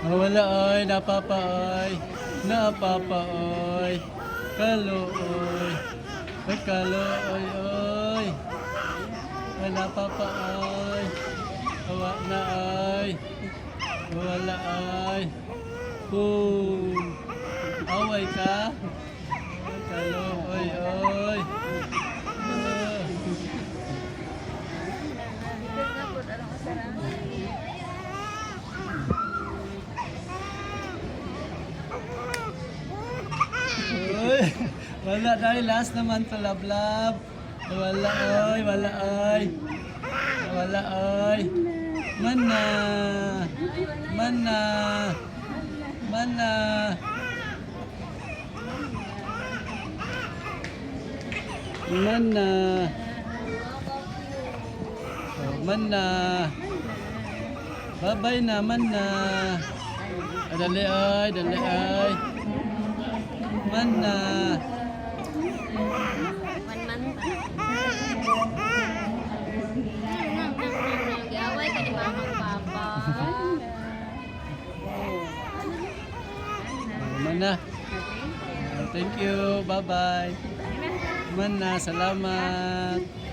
Wala ay, napapa ay. Napapa ay. Kalo ay. Ay, kalo ay ay. Ay, napapa ay. Awa na ay. Wala ay. Boom. Away ka. Ay, kalo ay ay. Uy, wala dahil last naman to lablab. Wala ay, wala ay. Wala ay. Mana. Mana. Mana. Mana. Oh, mana. Bye-bye na, mana. Ah, dali ay, dali ay. Mana. Nag-away ka ni mamang papa. Mana. Thank you. Bye-bye. Mana, salamat.